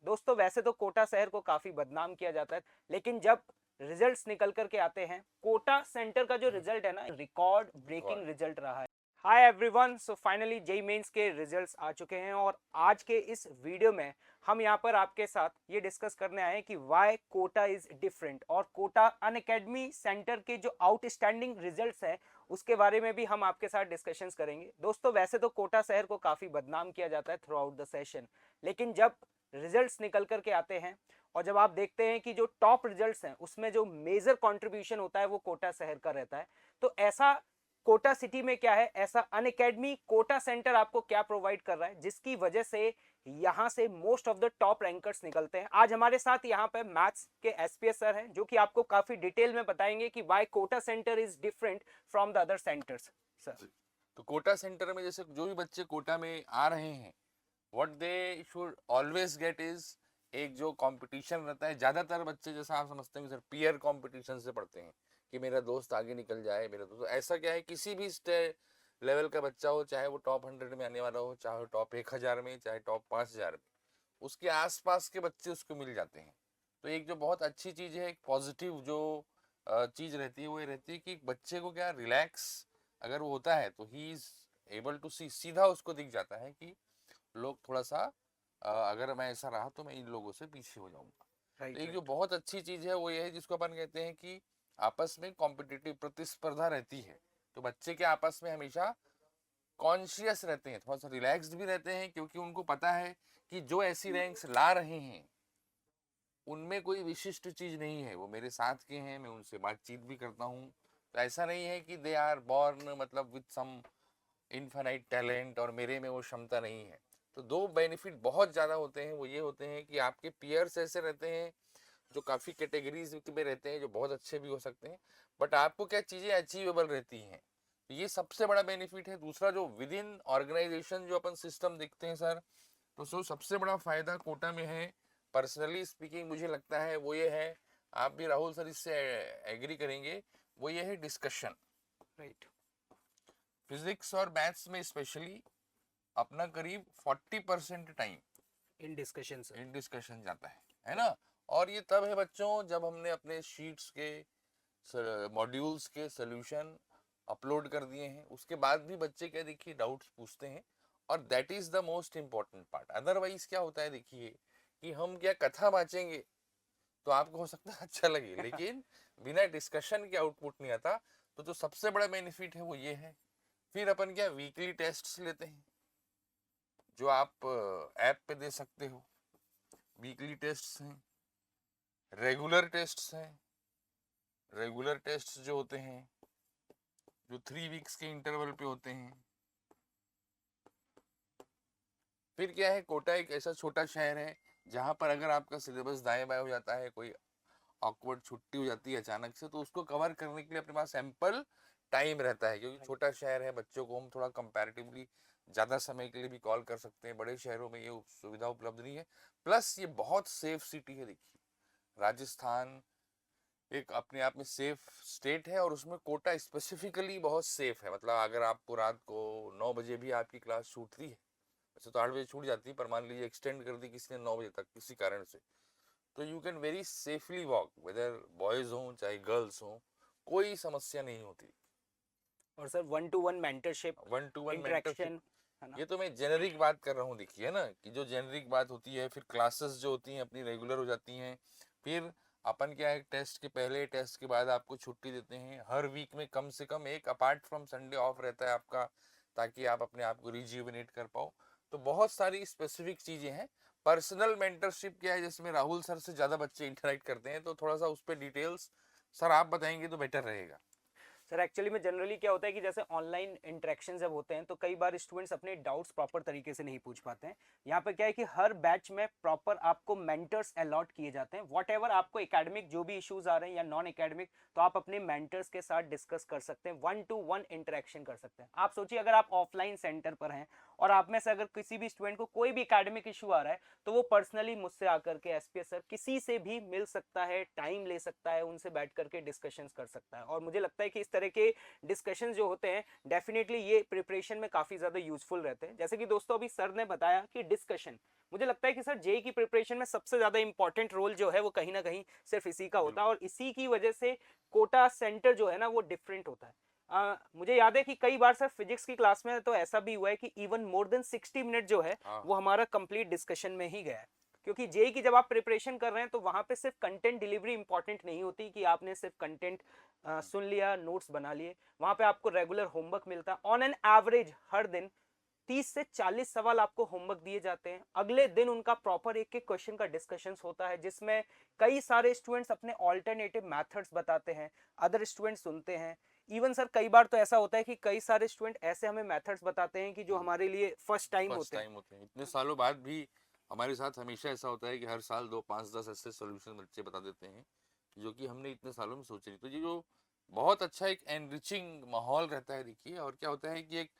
दोस्तों वैसे तो कोटा शहर को काफी बदनाम किया जाता है, लेकिन जब रिजल्ट्स निकल कर के आते हैं, कोटा सेंटर का जो रिजल्ट है ना, रिकॉर्ड ब्रेकिंग रिजल्ट रहा है। Hi everyone, so finally JEE Mains के रिजल्ट्स आ चुके हैं और आज के इस वीडियो में हम यहाँ पर आपके साथ ये डिस्कस करने आए हैं कि वाई कोटा इज डिफरेंट, और कोटा अनअकैडमी सेंटर के जो आउटस्टैंडिंग रिजल्ट्स हैं उसके बारे में भी हम आपके साथ डिस्कशंस करेंगे। दोस्तों वैसे तो कोटा शहर को काफ़ी बदनाम किया जाता है थ्रू आउट द सेशन, लेकिन जब रिजल्ट्स निकल करके आते हैं और जब आप देखते हैं कि जो टॉप रिजल्ट्स हैं उसमें जो मेजर कंट्रीब्यूशन होता है वो कोटा शहर का रहता है, तो ऐसा कोटा सिटी में क्या है, ऐसा अनअकैडमी कोटा सेंटर आपको क्या प्रोवाइड कर रहा है जिसकी वजह से यहाँ से most of the top rankers निकलते हैं। आज हमारे साथ यहाँ पे मैथ्स के एसपीएस सर हैं जो कि आपको काफी डिटेल में बताएंगे कि why Kota centre is different from the other centres. Sir, तो कोटा सेंटर में जैसे जो भी बच्चे कोटा में आ रहे हैं, what they should always get is एक जो कंपटीशन रहता है। ज़्यादातर बच्चे जैसा आप समझते हैं कि सर पीयर कंपटीशन से पढ़ते हैं कि मेरा दोस्त आगे निकल जाए, मेरा दोस्त। ऐसा क्या है, किसी भी लेवल का बच्चा हो, चाहे वो टॉप 100 में आने वाला हो, चाहे टॉप 1000 में, चाहे टॉप 5000 में, उसके आसपास के बच्चे उसको मिल जाते हैं। तो एक जो बहुत अच्छी चीज़ है, एक पॉजिटिव जो चीज़ रहती है वो ये रहती है कि बच्चे को क्या रिलैक्स अगर वो होता है तो ही इज एबल टू सी, सीधा उसको दिख जाता है कि लोग थोड़ा सा अगर मैं ऐसा रहा तो मैं इन लोगों से पीछे हो जाऊंगा। तो राइट एक जो राइट। बहुत अच्छी चीज है वो ये है जिसको अपन कहते हैं कि आपस में कॉम्पिटिटिव प्रतिस्पर्धा रहती है। तो बच्चे के आपस में हमेशा कॉन्शियस रहते हैं, थोड़ा सा रिलैक्स्ड भी रहते हैं, क्योंकि उनको पता है कि जो ऐसी रैंक्स ला रहे हैं उनमें कोई विशिष्ट चीज नहीं है, वो मेरे साथ के हैं, मैं उनसे बातचीत भी करता हूँ। तो ऐसा नहीं है कि दे आर बॉर्न मतलब विथ सम इनफाइनाइट टैलेंट और मेरे में वो क्षमता नहीं है। तो दो बेनिफिट बहुत ज़्यादा होते हैं, वो ये होते हैं कि आपके पियर्स ऐसे रहते हैं जो काफ़ी कैटेगरीज में रहते हैं, जो बहुत अच्छे भी हो सकते हैं, बट आपको क्या चीज़ें अचीवेबल रहती हैं। तो ये सबसे बड़ा बेनिफिट है। दूसरा जो विद इन ऑर्गेनाइजेशन जो अपन सिस्टम देखते हैं सर, तो सबसे बड़ा फायदा कोटा में है, पर्सनली स्पीकिंग मुझे लगता है वो ये है, आप भी राहुल सर इससे एग्री करेंगे, वो ये है डिस्कशन। राइट। फिजिक्स और मैथ्स में स्पेशली अपना करीब 40% time in discussion sir. In discussion जाता है ना। और ये तब है बच्चों जब हमने अपने शीट्स के मॉड्यूल्स के सॉल्यूशन अपलोड कर दिए हैं, उसके बाद भी बच्चे क्या देखिए डाउट्स पूछते हैं, और that is the most important part. Otherwise क्या होता है देखिए कि हम क्या कथा बाँचेंगे तो आपको हो सकता है अच्छा लगे, लेकिन बिना डिस्कशन के आउटपुट नहीं आता। तो जो सबसे बड़ा बेनिफिट है वो ये है। फिर अपन क्या वीकली टेस्ट्स लेते हैं जो आप ऐप पे दे सकते हो। वीकली टेस्ट्स हैं, रेगुलर टेस्ट्स हैं। रेगुलर टेस्ट्स जो होते हैं जो 3 वीक्स के इंटरवल पे होते हैं। फिर क्या है, कोटा एक ऐसा छोटा शहर है जहाँ पर अगर आपका सिलेबस दाएं बाएं हो जाता है, कोई ऑकवर्ड छुट्टी हो जाती है अचानक से, तो उसको कवर करने के लिए अपने पास एम्पल टाइम रहता है। क्योंकि छोटा शहर है, बच्चों को हम थोड़ा कंपैरेटिवली ज़्यादा समय के लिए भी कॉल कर सकते हैं। बड़े शहरों में ये सुविधा उपलब्ध नहीं है। प्लस ये बहुत सेफ सिटी है। देखिए राजस्थान एक अपने आप में सेफ स्टेट है, और उसमें कोटा स्पेसिफिकली बहुत सेफ है। मतलब अगर आपको रात को 9 बजे भी आपकी क्लास छूटती है, वैसे तो 8 बजे छूट जाती है, पर मान लीजिए एक्सटेंड कर दी किसी ने 9 बजे तक किसी कारण से, तो you can very safely walk, whether boys हों चाहे गर्ल्स हों, कोई समस्या नहीं होती। और sir 1-to-1 mentorship, 1-to-1 mentorship, interaction, है ना। ये तो मैं जेनरिक बात कर रहा हूँ। देखिए है ना कि जो जेनरिक बात होती है, फिर क्लासेस जो होती हैं अपनी रेगुलर हो जाती हैं। फिर अपन क्या है, टेस्ट के पहले टेस्ट के बाद आपको छुट्टी देते हैं। हर वीक में कम से कम एक अपार्ट फ्रॉम संडे ऑफ रहता है आपका, ताकि आप अपने आप को रिज्यूविनेट कर पाओ। तो बहुत सारी स्पेसिफिक चीज़ें हैं। पर्सनल मेंटरशिप क्या है, जिसमें राहुल सर से ज़्यादा बच्चे इंटरेक्ट करते हैं, तो थोड़ा सा उस पर डिटेल्स सर आप बताएंगे तो बेटर रहेगा। सर एक्चुअली में जनरली क्या होता है कि जैसे ऑनलाइन इंटरेक्शन जब होते हैं तो कई बार स्टूडेंट्स अपने डाउट्स प्रॉपर तरीके से नहीं पूछ पाते हैं। यहाँ पे क्या है कि हर बैच में प्रॉपर आपको मेंटर्स अलॉट किए जाते हैं। वॉट एवर आपको एकेडमिक जो भी इश्यूज आ रहे हैं या नॉन एकेडमिक, तो आप अपने मेंटर्स के साथ डिस्कस कर सकते हैं, 1-to-1 इंटरेक्शन कर सकते हैं। आप सोचिए अगर आप ऑफलाइन सेंटर पर हैं और आप में से अगर किसी भी स्टूडेंट को कोई भी एकेडमिक इशू आ रहा है तो वो पर्सनली मुझसे आकर के एसपीएस सर किसी से भी मिल सकता है, टाइम ले सकता है, उनसे बैठ करके डिस्कशंस कर सकता है। और मुझे लगता है कि इस तरह के डिस्कशंस जो होते हैं डेफिनेटली ये प्रिपरेशन में काफी ज्यादा यूजफुल रहते हैं। जैसे कि दोस्तों अभी सर ने बताया कि डिस्कशन, मुझे लगता है कि सर जेई की प्रिपरेशन में सबसे ज्यादा इंपॉर्टेंट रोल जो है वो कहीं ना कहीं सिर्फ इसी का होता है, और इसी की वजह से कोटा सेंटर जो है ना वो डिफरेंट होता है। मुझे याद है कि कई बार सर फिजिक्स की क्लास में तो ऐसा भी हुआ है कि इवन मोर देन 60 मिनट जो है वो हमारा कंप्लीट डिस्कशन में ही गया है। क्योंकि जेई की जब आप प्रिपरेशन कर रहे हैं तो वहां पे सिर्फ कंटेंट डिलीवरी इंपॉर्टेंट नहीं होती कि आपने सिर्फ कंटेंट सुन लिया, नोट्स बना लिए। वहां पे आपको रेगुलर होमवर्क मिलता है। ऑन एन एवरेज हर दिन 30 से 40 सवाल आपको होमवर्क दिए जाते हैं। अगले दिन उनका प्रॉपर एक एक क्वेश्चन का डिस्कशन होता है जिसमें कई सारे स्टूडेंट्स अपने ऑल्टरनेटिव मेथड्स बताते हैं, अदर स्टूडेंट्स सुनते हैं। इवन सर कई बार तो ऐसा होता है कि कई सारे स्टूडेंट ऐसे हमें मेथड्स बताते हैं कि जो हमारे लिए फर्स्ट टाइम होते हैं। इतने सालों बाद भी हमारे साथ हमेशा ऐसा होता है कि हर साल 2 5 10 ऐसे सॉल्यूशन बच्चे बता देते हैं जो कि हमने इतने सालों में सोचे नहीं। तो ये जो बहुत अच्छा एक एनरिचिंग माहौल रहता है देखिए। और क्या होता है कि एक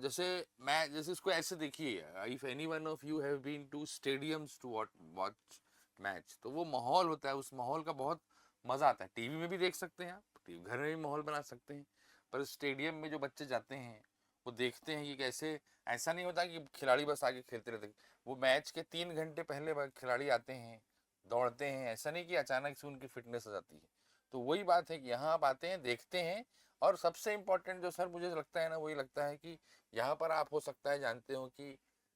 जैसे मैं जैसे इसको ऐसे देखिए, if any one of you have been to stadiums to watch match, तो वो माहौल होता है, उस माहौल का बहुत मजा आता है। टीवी में भी देख सकते हैं आप, टीवी घर में भी माहौल बना सकते हैं, पर स्टेडियम में जो बच्चे जाते हैं वो देखते हैं कि कैसे, ऐसा नहीं होता कि खिलाड़ी बस आगे खेलते रहते। वो मैच के 3 घंटे पहले खिलाड़ी आते हैं, दौड़ते हैं, ऐसा नहीं कि अचानक से उनकी फिटनेस आ जाती है। तो वही बात है कि यहाँ आप आते हैं, देखते हैं। और सबसे इम्पोर्टेंट जो सर मुझे लगता है ना, वही लगता है कि यहाँ पर आप हो सकता है जानते हो कि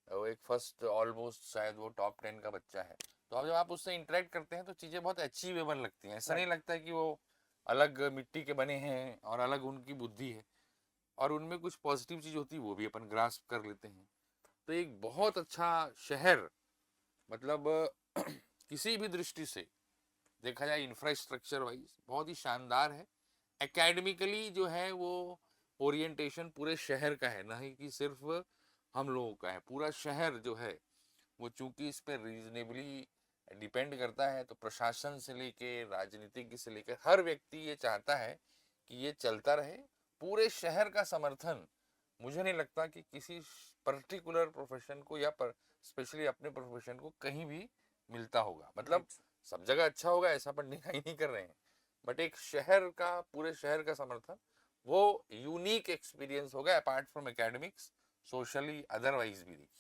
वो एक फर्स्ट ऑलमोस्ट शायद वो टॉप 10 का बच्चा है, तो अब जब आप उससे इंटरेक्ट करते हैं तो चीज़ें बहुत अचीवेबल लगती हैं। ऐसा नहीं लगता है कि वो अलग मिट्टी के बने हैं और अलग उनकी बुद्धि है, और उनमें कुछ पॉजिटिव चीज़ होती है वो भी अपन ग्रास्प कर लेते हैं। तो एक बहुत अच्छा शहर, मतलब किसी भी दृष्टि से देखा जाए इंफ्रास्ट्रक्चर वाइज बहुत ही शानदार है। एकेडमिकली जो है वो ओरिएंटेशन पूरे शहर का है, ना ही कि सिर्फ हम लोगों का है। पूरा शहर जो है वो चूंकि इस पर रीजनेबली डिपेंड करता है, तो प्रशासन से लेके राजनीतिज्ञ से लेकर हर व्यक्ति ये चाहता है कि ये चलता रहे। पूरे शहर का समर्थन मुझे नहीं लगता कि किसी पर्टिकुलर प्रोफेशन को या स्पेशली अपने प्रोफेशन को कहीं भी मिलता होगा। मतलब सब जगह अच्छा होगा ऐसा अपन डिनाई नहीं कर रहे हैं, बट एक शहर का, पूरे शहर का समर्थन, वो यूनिक एक्सपीरियंस होगा apart from academics, socially otherwise भी। देखिए,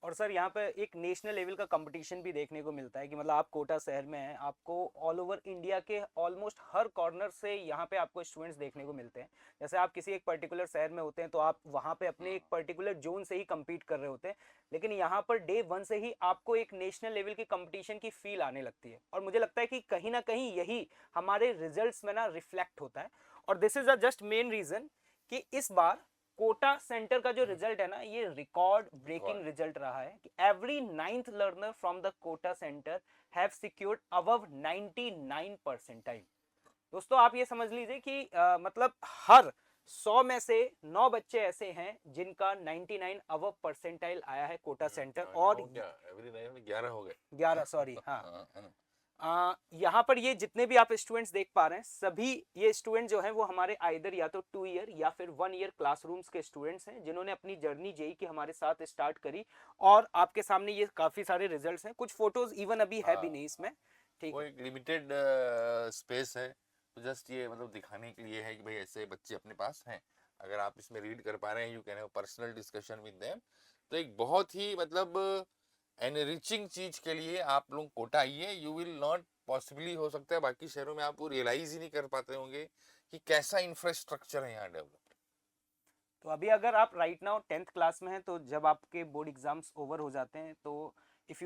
और सर यहाँ पे एक नेशनल लेवल का कंपटीशन भी देखने को मिलता है कि मतलब आप कोटा शहर में हैं, आपको ऑल ओवर इंडिया के ऑलमोस्ट हर कॉर्नर से यहाँ पे आपको स्टूडेंट्स देखने को मिलते हैं। जैसे आप किसी एक पर्टिकुलर शहर में होते हैं तो आप वहाँ पे अपने एक पर्टिकुलर जोन से ही कम्पीट कर रहे होते हैं, लेकिन यहाँ पर डे वन से ही आपको एक नेशनल लेवल की कंपटीशन की फील आने लगती है। और मुझे लगता है कि कहीं ना कहीं यही हमारे रिजल्ट्स में ना रिफ्लेक्ट होता है। और this is a just main reason कि इस बार कोटा सेंटर का जो रिजल्ट है ना ये रिकॉर्ड ब्रेकिंग रिजल्ट रहा है कि every 9th learner from the Kota centre have secured above 99 percentile. दोस्तों आप ये समझ लीजिए कि मतलब हर 100 में से 9 बच्चे ऐसे हैं जिनका 99 अबव परसेंटाइल आया है कोटा सेंटर। और एवरी 9 में 11 हो गए, 11 सॉरी, हाँ। यहाँ पर ये जितने भी आप स्टूडेंट्स देख पा रहे हैं सभी ये स्टूडेंट जो हैं वो हमारे आइदर या तो 2 ईयर या फिर 1 ईयर क्लासरूम्स के स्टूडेंट्स हैं जिन्होंने अपनी जर्नी जेई की हमारे साथ स्टार्ट करी। और आपके सामने ये काफी सारे रिजल्ट्स हैं, कुछ फोटोज इवन अभी है भी नहीं इसमें, ठीक वो है। एक लिमिटेड स्पेस है, तो जस्ट ये मतलब दिखाने के लिए है कि भाई ऐसे बच्चे अपने पास हैं। अगर आप इसमें रीड कर पा रहे हैं, you can have personal discussion with them. तो एक बहुत ही मतलब एनरिचिंग चीज के लिए आप लोग कोटा आइए। यू विल नॉट पॉसिबली, हो सकता है बाकी शहरों में आप वो रियलाइज ही नहीं कर पाते होंगे कि कैसा इंफ्रास्ट्रक्चर है यहाँ डेवलप्ड। तो अभी अगर आप राइट नाउ 10th क्लास में हैं तो जब आपके बोर्ड एग्जाम्स ओवर हो जाते हैं तो if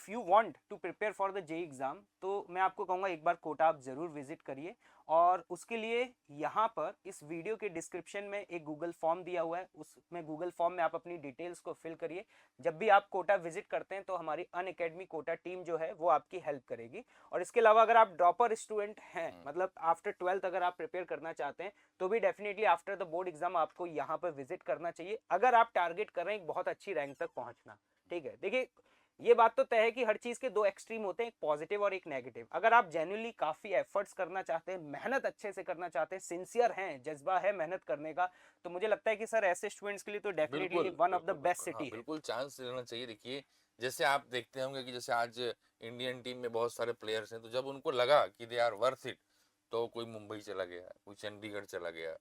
you want to prepare for the JEE exam तो मैं आपको कहूँगा एक बार कोटा आप ज़रूर विजिट करिए। और उसके लिए यहाँ पर इस वीडियो के डिस्क्रिप्शन में एक गूगल फॉर्म दिया हुआ है, उसमें गूगल फॉर्म में आप अपनी डिटेल्स को फिल करिए। जब भी आप कोटा विजिट करते हैं तो हमारी अनअकैडमी कोटा टीम जो है वो आपकी हेल्प करेगी। और इसके अलावा अगर आप ड्रॉपर स्टूडेंट हैं, मतलब आफ्टर 12th अगर आप प्रिपेयर करना चाहते हैं तो भी definitely after the board exam आपको यहाँ पर विजिट करना चाहिए अगर आप टारगेट कर रहे हैं एक बहुत अच्छी रैंक तक पहुँचना। ठीक है, देखिए ये बात तो तय है कि हर चीज के दो एक्सट्रीम होते हैं, एक पॉजिटिव और एक नेगेटिव। अगर आप जेन्युइनली काफी एफर्ट्स करना चाहते हैं, मेहनत अच्छे से करना चाहते हैं, सिंसियर हैं, जज्बा है मेहनत करने का, तो मुझे लगता है कि सर ऐसे स्टूडेंट्स के लिए तो डेफिनेटली बिल्कुल वन ऑफ द बिल्कुल बेस्ट बिल्कुल, हाँ सिटी है। बिल्कुल चांस लेना चाहिए। देखिए जैसे आप देखते होंगे कि जैसे आज इंडियन टीम में बहुत सारे प्लेयर्स हैं, तो जब उनको लगा कि दे आर वर्थ इट, तो कोई मुंबई चला गया, कोई चंडीगढ़ चला गया,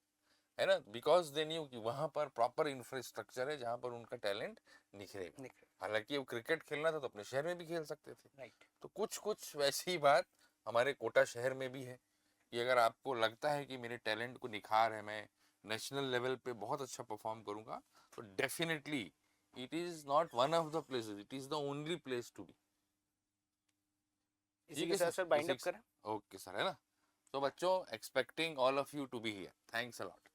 है ना, बिकॉज दे न्यू कि वहां पर प्रॉपर इंफ्रास्ट्रक्चर है जहां पर उनका टैलेंट निखरेगा। हालांकि वो क्रिकेट खेलना था तो अपने शहर में भी खेल सकते थे। राइट। तो कुछ कुछ वैसी ही बात हमारे कोटा शहर में भी है कि अगर आपको लगता है कि मेरे टैलेंट को निखार है, मैं नेशनल लेवल पे बहुत अच्छा परफॉर्म करूंगा, तो definitely it is not one of the places, it is the only place to be. इसी ठीक के है साथ सर, सर बाइंड अप करें। ओके सर, है ना। तो बच्चों, expecting all of you to be here. Thanks a lot.